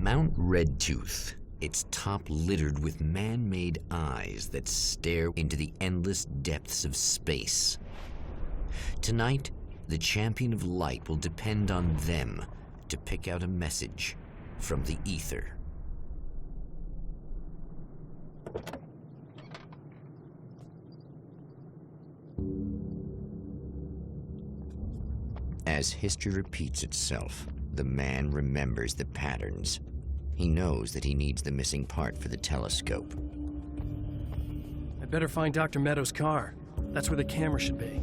Mount Redtooth, its top littered with man-made eyes that stare into the endless depths of space. Tonight, the champion of light will depend on them to pick out a message from the ether. As history repeats itself, the man remembers the patterns. He knows that he needs the missing part for the telescope. I'd better find Dr. Meadows' car. That's where the camera should be.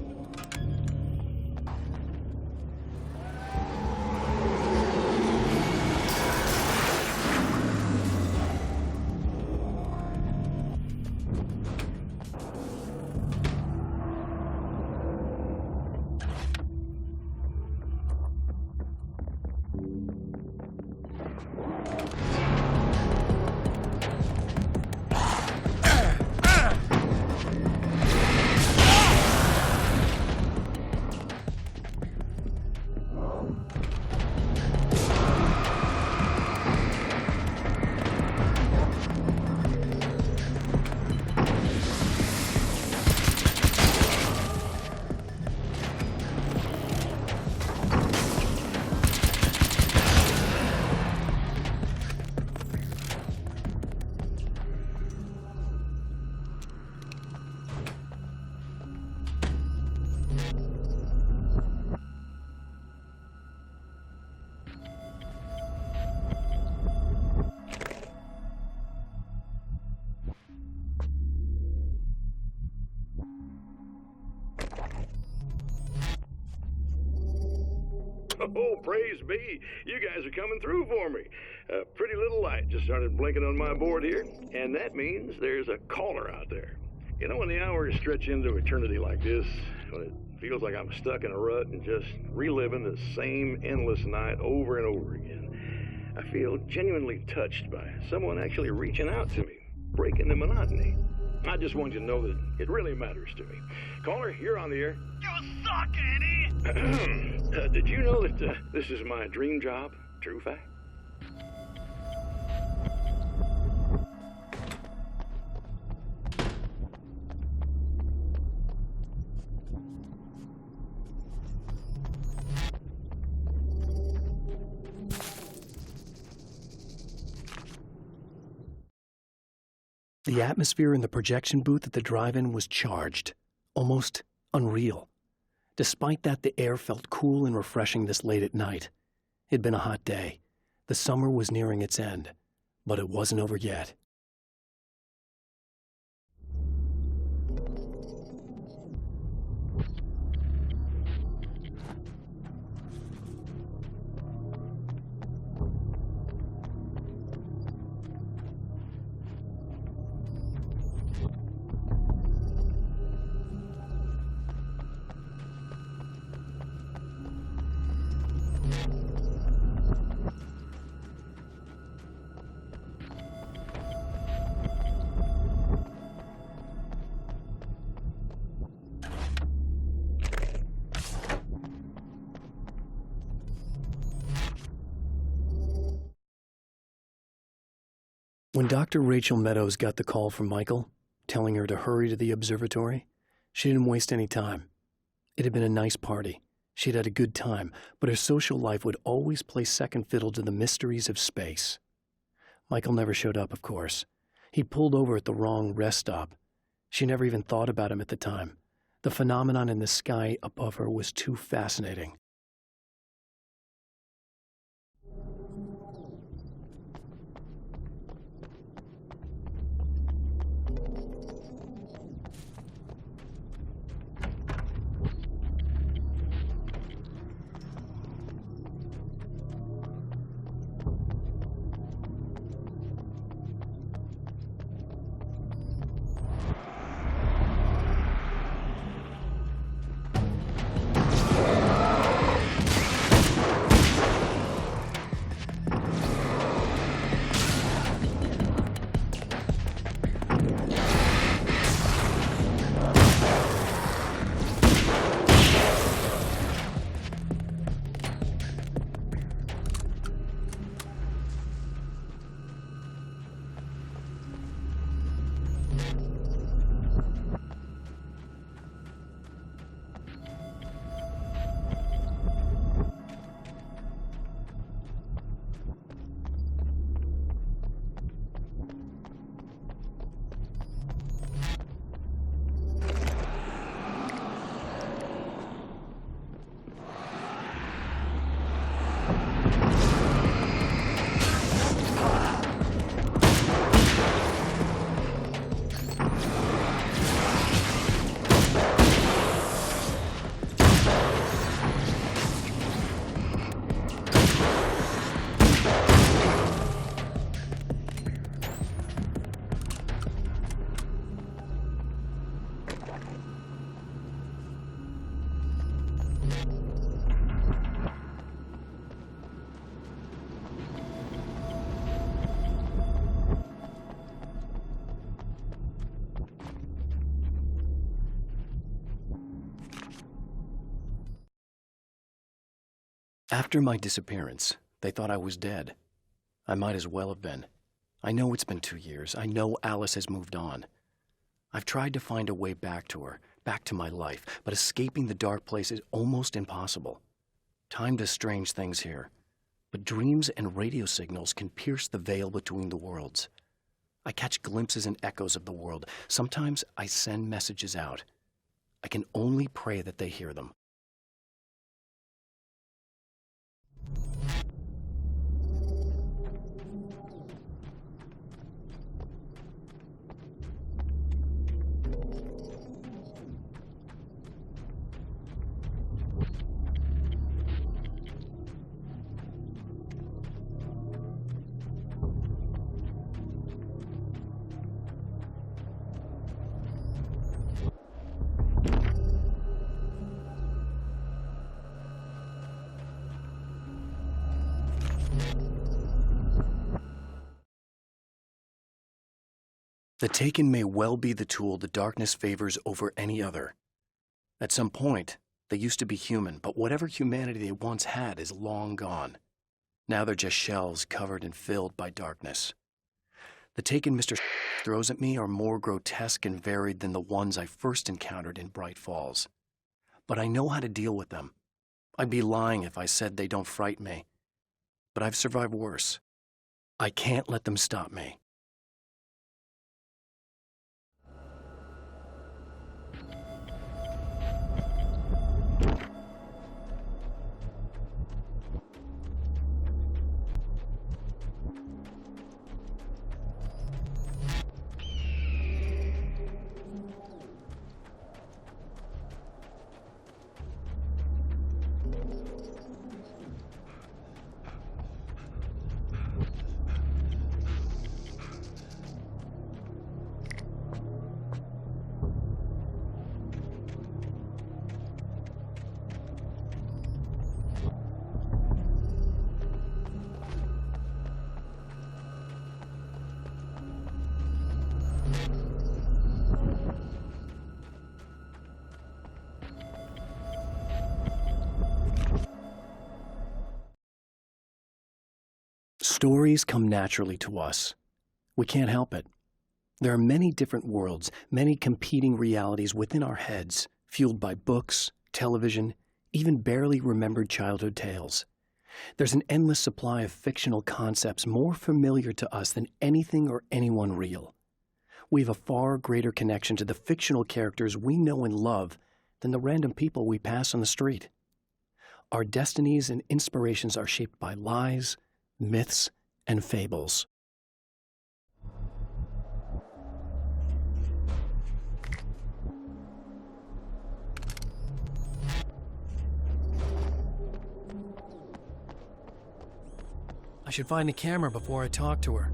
Oh, praise be. You guys are coming through for me. A pretty little light just started blinking on my board here, and that means there's a caller out there. You know, when the hours stretch into eternity like this, when it feels like I'm stuck in a rut and just reliving the same endless night over and over again, I feel genuinely touched by someone actually reaching out to me, breaking the monotony. I just want you to know that it really matters to me. Caller, you're on the air. You suck, Eddie! Did you know that this is my dream job? True fact? The atmosphere in the projection booth at the drive-in was charged, almost unreal. Despite that, the air felt cool and refreshing this late at night. It'd been a hot day. The summer was nearing its end, but it wasn't over yet. When Dr. Rachel Meadows got the call from Michael, telling her to hurry to the observatory, she didn't waste any time. It had been a nice party. She'd had a good time, but her social life would always play second fiddle to the mysteries of space. Michael never showed up, of course. He pulled over at the wrong rest stop. She never even thought about him at the time. The phenomenon in the sky above her was too fascinating. After my disappearance, they thought I was dead. I might as well have been. I know it's been 2 years. I know Alice has moved on. I've tried to find a way back to her, back to my life, but escaping the dark place is almost impossible. Time does strange things here, but dreams and radio signals can pierce the veil between the worlds. I catch glimpses and echoes of the world. Sometimes I send messages out. I can only pray that they hear them. The Taken may well be the tool the darkness favors over any other. At some point, they used to be human, but whatever humanity they once had is long gone. Now they're just shells covered and filled by darkness. The Taken Mr. throws at me are more grotesque and varied than the ones I first encountered in Bright Falls. But I know how to deal with them. I'd be lying if I said they don't frighten me. But I've survived worse. I can't let them stop me. Stories come naturally to us. We can't help it. There are many different worlds, many competing realities within our heads, fueled by books, television, even barely remembered childhood tales. There's an endless supply of fictional concepts more familiar to us than anything or anyone real. We have a far greater connection to the fictional characters we know and love than the random people we pass on the street. Our destinies and inspirations are shaped by lies, myths, and fables. I should find a camera before I talk to her.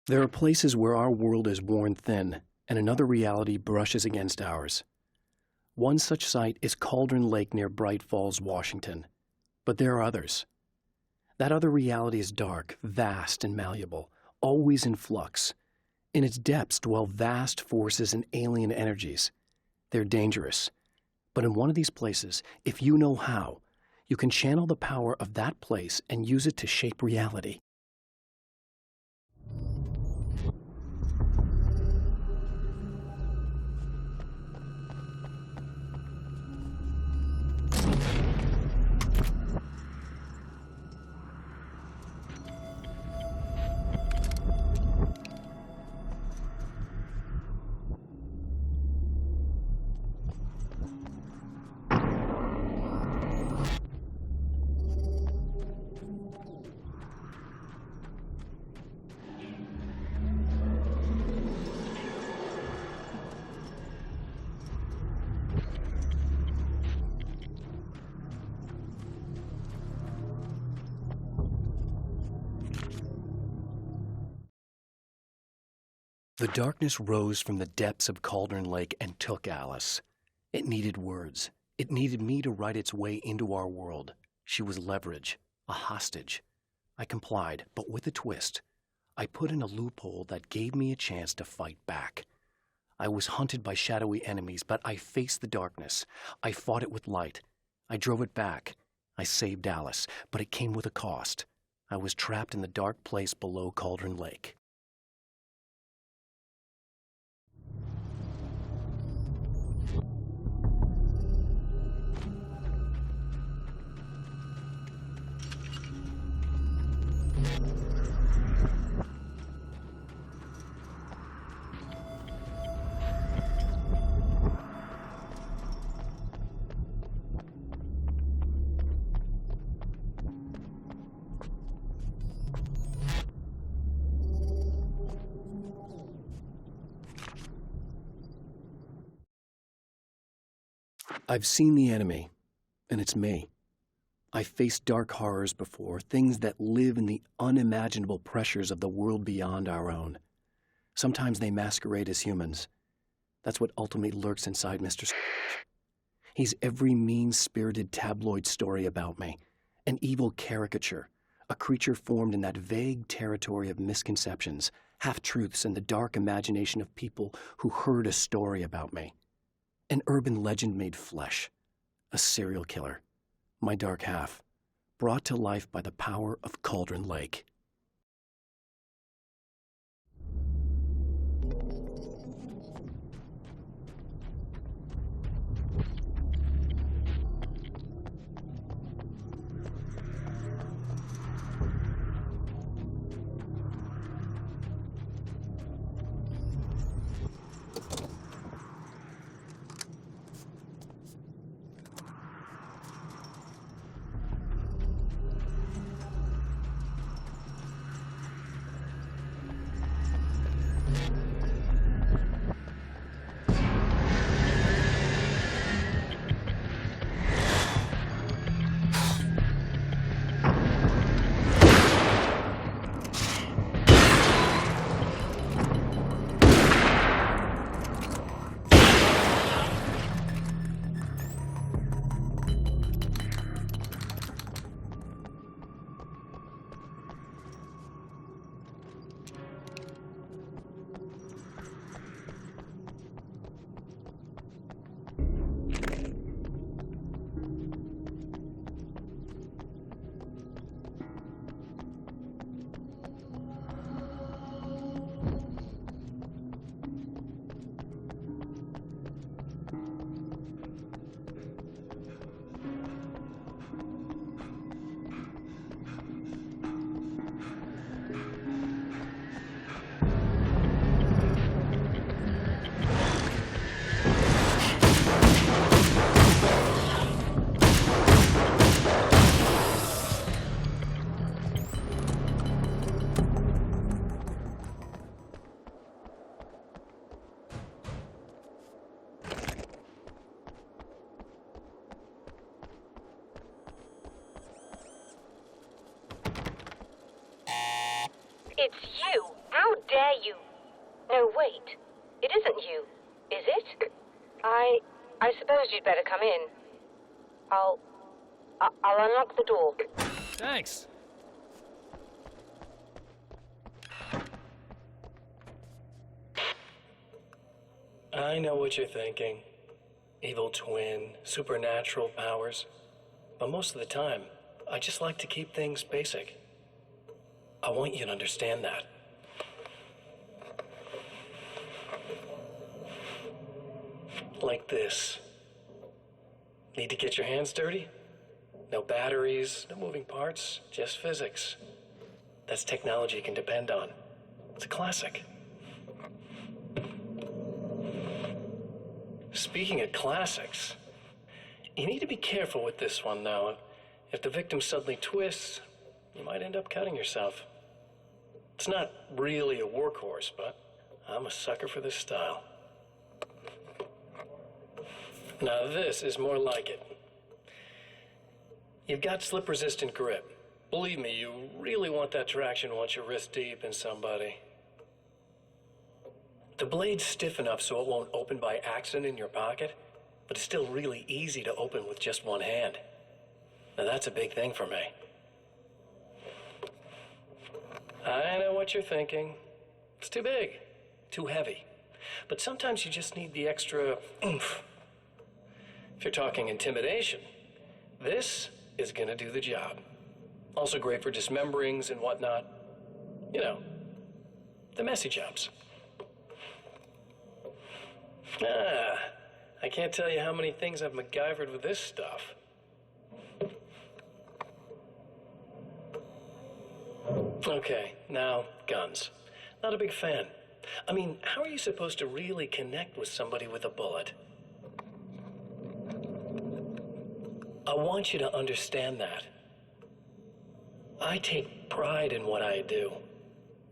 There are places where our world is worn thin and another reality brushes against ours. One such site is Cauldron Lake near Bright Falls, Washington. But there are others. That other reality is dark, vast, and malleable, always in flux. In its depths dwell vast forces and alien energies. They're dangerous. But in one of these places, if you know how, you can channel the power of that place and use it to shape reality. The darkness rose from the depths of Cauldron Lake and took Alice. It needed words. It needed me to write its way into our world. She was leverage, a hostage. I complied, but with a twist. I put in a loophole that gave me a chance to fight back. I was hunted by shadowy enemies, but I faced the darkness. I fought it with light. I drove it back. I saved Alice, but it came with a cost. I was trapped in the dark place below Cauldron Lake. I've seen the enemy, and it's me. I've faced dark horrors before, things that live in the unimaginable pressures of the world beyond our own. Sometimes they masquerade as humans. That's what ultimately lurks inside Mr. Scrooge. He's every mean-spirited tabloid story about me, an evil caricature, a creature formed in that vague territory of misconceptions, half-truths, and the dark imagination of people who heard a story about me. An urban legend made flesh, a serial killer, my dark half, brought to life by the power of Cauldron Lake. It's you. How dare you? No, wait. It isn't you, is it? I suppose you'd better come in. I'll unlock the door. Thanks. I know what you're thinking. Evil twin, supernatural powers. But most of the time, I just like to keep things basic. I want you to understand that. Like this. Need to get your hands dirty? No batteries, no moving parts, just physics. That's technology you can depend on. It's a classic. Speaking of classics, you need to be careful with this one, though. If the victim suddenly twists, you might end up cutting yourself. It's not really a workhorse, but I'm a sucker for this style. Now this is more like it. You've got slip-resistant grip. Believe me, you really want that traction once you're wrist deep in somebody. The blade's stiff enough so it won't open by accident in your pocket, but it's still really easy to open with just one hand. Now that's a big thing for me. I know what you're thinking. It's too big, too heavy. But sometimes you just need the extra oomph. If you're talking intimidation, this is gonna do the job. Also great for dismemberings and whatnot. You know, the messy jobs. I can't tell you how many things I've MacGyvered with this stuff. Okay, now, guns. Not a big fan. I mean, how are you supposed to really connect with somebody with a bullet? I want you to understand that. I take pride in what I do.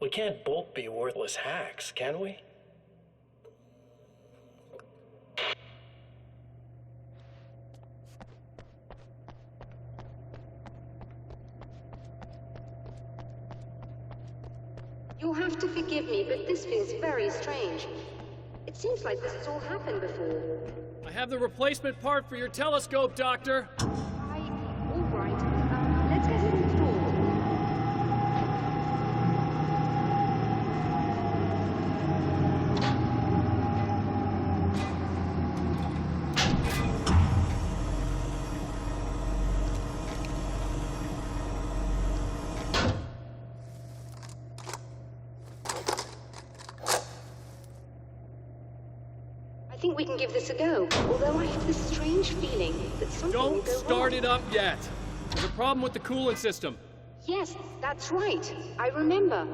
We can't both be worthless hacks, can we? You'll have to forgive me, but this feels very strange. It seems like this has all happened before. I have the replacement part for your telescope, Doctor. All right. Let's get it installed. I think we can give this a go, although I have this strange feeling that something will Don't go start wrong. it up yet. There's a problem with the coolant system. Yes, that's right. I remember.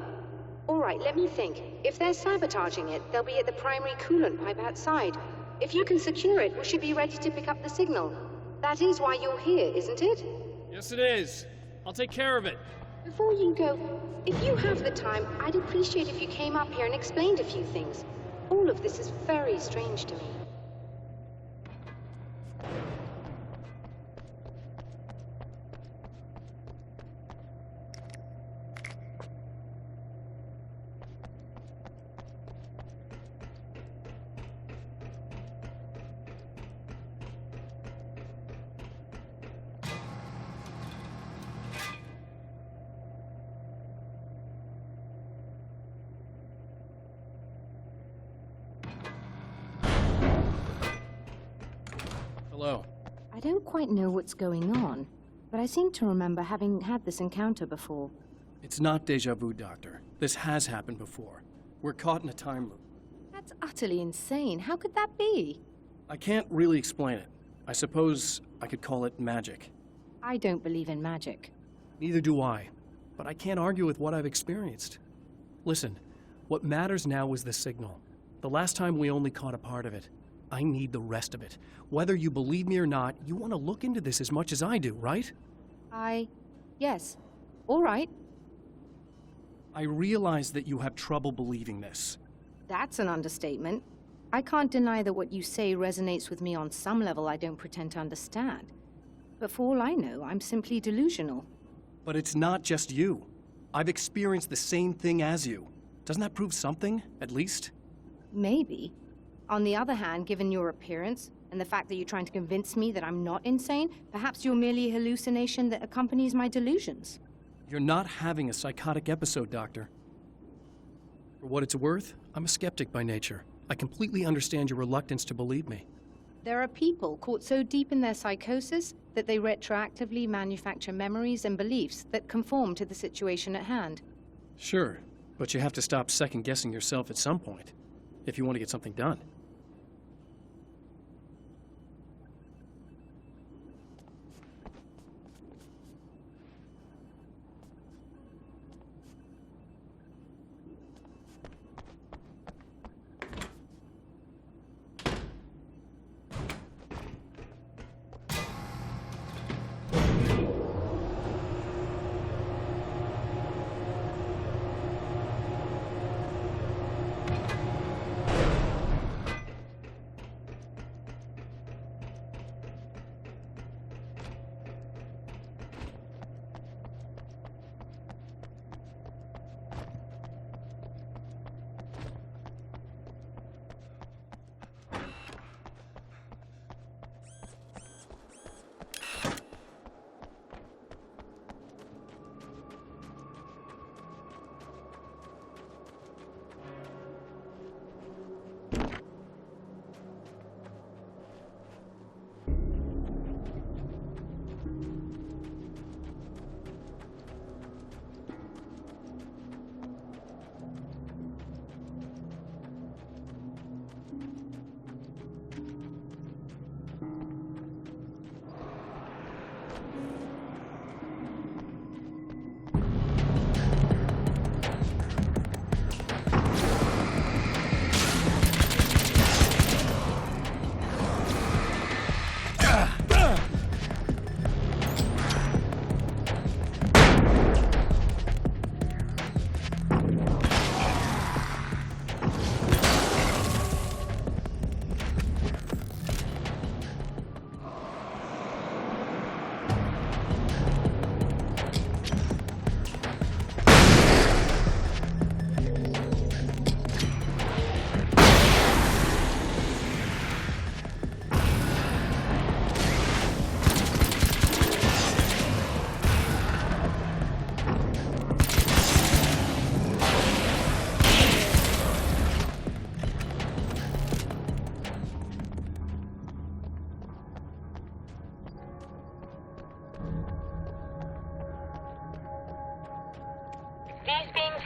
All right, let me think. If they're sabotaging it, they'll be at the primary coolant pipe outside. If you can secure it, we should be ready to pick up the signal. That is why you're here, isn't it? Yes, it is. I'll take care of it. Before you go, if you have the time, I'd appreciate if you came up here and explained a few things. All of this is very strange to me. Hello. I don't quite know what's going on, but I seem to remember having had this encounter before. It's not deja vu, Doctor. This has happened before. We're caught in a time loop. That's utterly insane. How could that be? I can't really explain it. I suppose I could call it magic. I don't believe in magic. Neither do I. But I can't argue with what I've experienced. Listen, what matters now is the signal. The last time we only caught a part of it. I need the rest of it. Whether you believe me or not, you want to look into this as much as I do, right? Yes. All right. I realize that you have trouble believing this. That's an understatement. I can't deny that what you say resonates with me on some level I don't pretend to understand. But for all I know, I'm simply delusional. But it's not just you. I've experienced the same thing as you. Doesn't that prove something, at least? Maybe. On the other hand, given your appearance, And the fact that you're trying to convince me that I'm not insane, perhaps you're merely a hallucination that accompanies my delusions. You're not having a psychotic episode, Doctor. For what it's worth, I'm a skeptic by nature. I completely understand your reluctance to believe me. There are people caught so deep in their psychosis that they retroactively manufacture memories and beliefs that conform to the situation at hand. Sure, but you have to stop second-guessing yourself at some point, if you want to get something done.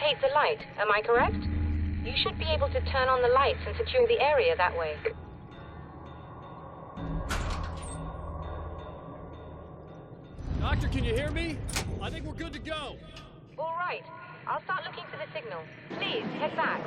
hate the light, am I correct? You should be able to turn on the lights and secure the area that way. Doctor, can you hear me? I think we're good to go. All right. I'll start looking for the signal. Please, head back.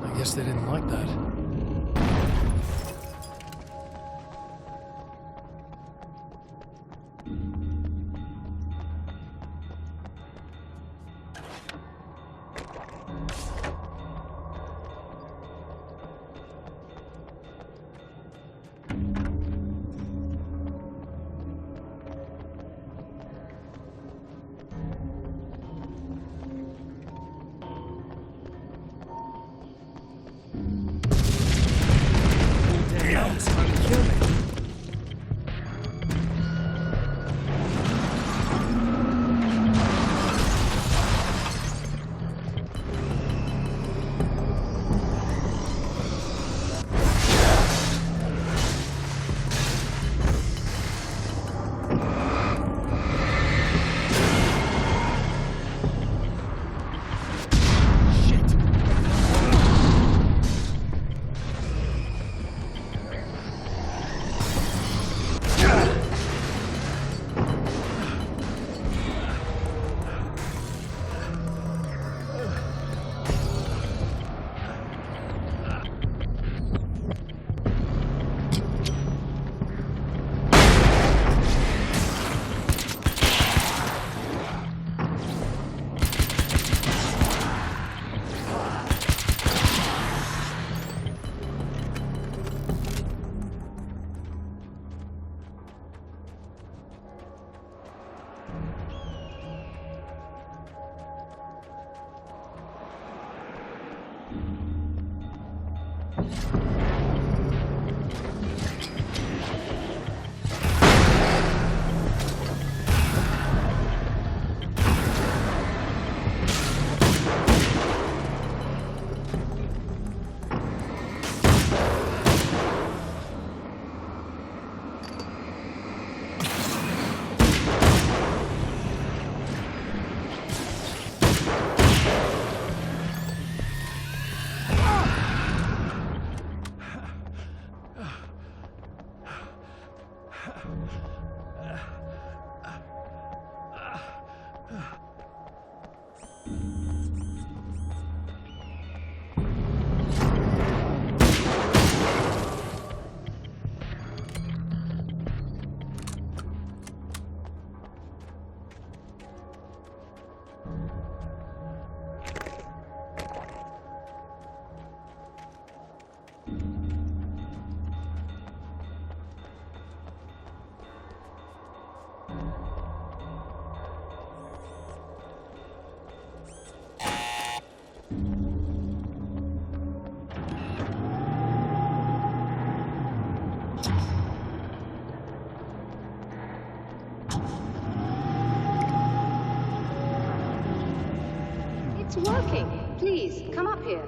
I guess they didn't like that. It's working. Please, come up here.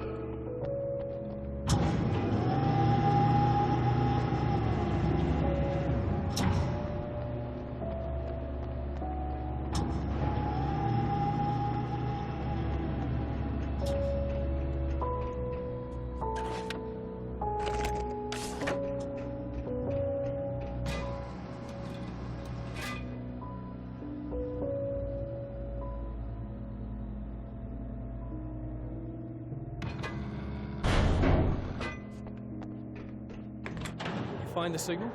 Find the signal?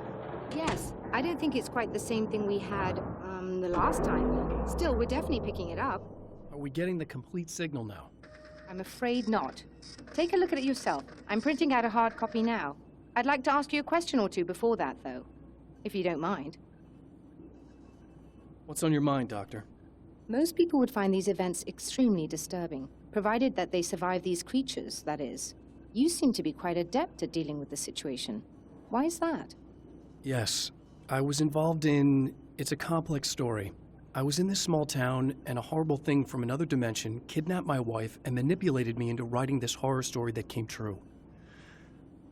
Yes. I don't think it's quite the same thing we had, the last time. Still, we're definitely picking it up. Are we getting the complete signal now? I'm afraid not. Take a look at it yourself. I'm printing out a hard copy now. I'd like to ask you a question or two before that, though, if you don't mind. What's on your mind, Doctor? Most people would find these events extremely disturbing, provided that they survive these creatures, that is. You seem to be quite adept at dealing with the situation. Why is that? Yes. I was involved in... It's a complex story. I was in this small town, and a horrible thing from another dimension kidnapped my wife and manipulated me into writing this horror story that came true.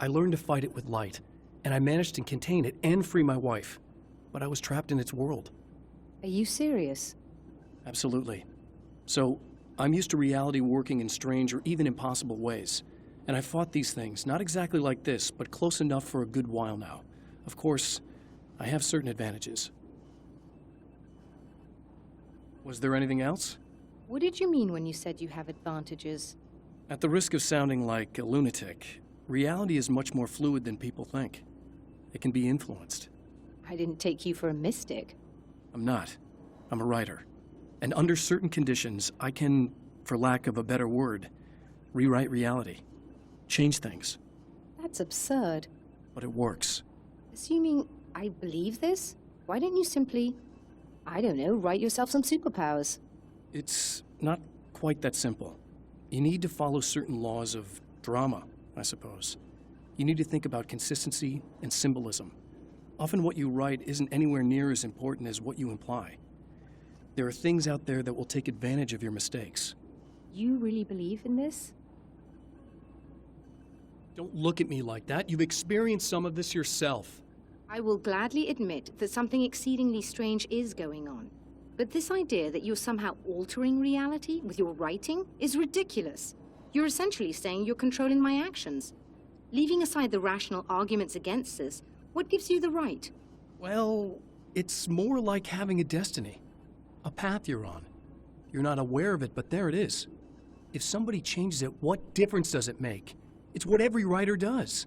I learned to fight it with light, and I managed to contain it and free my wife. But I was trapped in its world. Are you serious? Absolutely. So, I'm used to reality working in strange or even impossible ways. And I've fought these things, not exactly like this, but close enough for a good while now. Of course, I have certain advantages. Was there anything else? What did you mean when you said you have advantages? At the risk of sounding like a lunatic, reality is much more fluid than people think. It can be influenced. I didn't take you for a mystic. I'm not. I'm a writer. And under certain conditions, I can, for lack of a better word, rewrite reality. Change things. That's absurd. But it works. Assuming I believe this, why don't you simply, I don't know, write yourself some superpowers? It's not quite that simple. You need to follow certain laws of drama, I suppose. You need to think about consistency and symbolism. Often what you write isn't anywhere near as important as what you imply. There are things out there that will take advantage of your mistakes. You really believe in this? Don't look at me like that. You've experienced some of this yourself. I will gladly admit that something exceedingly strange is going on. But this idea that you're somehow altering reality with your writing is ridiculous. You're essentially saying you're controlling my actions. Leaving aside the rational arguments against this, what gives you the right? Well, it's more like having a destiny. A path you're on. You're not aware of it, but there it is. If somebody changes it, what difference does it make? It's what every writer does.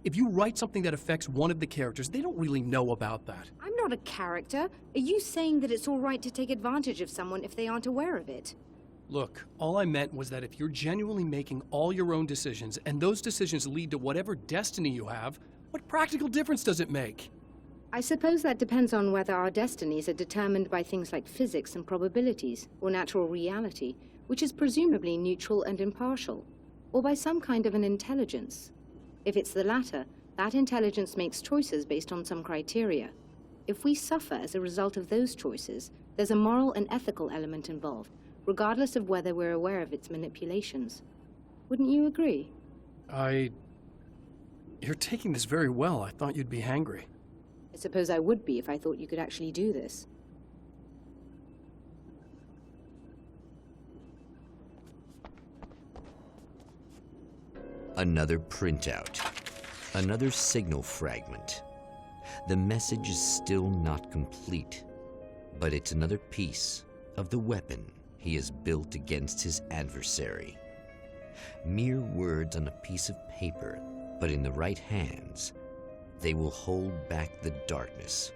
If you write something that affects one of the characters, they don't really know about that. I'm not a character. Are you saying that it's all right to take advantage of someone if they aren't aware of it? Look, all I meant was that if you're genuinely making all your own decisions, and those decisions lead to whatever destiny you have, what practical difference does it make? I suppose that depends on whether our destinies are determined by things like physics and probabilities, or natural reality, which is presumably neutral and impartial, or by some kind of an intelligence. If it's the latter, that intelligence makes choices based on some criteria. If we suffer as a result of those choices, there's a moral and ethical element involved, regardless of whether we're aware of its manipulations. Wouldn't you agree? You're taking this very well. I thought you'd be hangry. I suppose I would be if I thought you could actually do this. Another printout. Another signal fragment. The message is still not complete, but it's another piece of the weapon he has built against his adversary. Mere words on a piece of paper, but in the right hands, they will hold back the darkness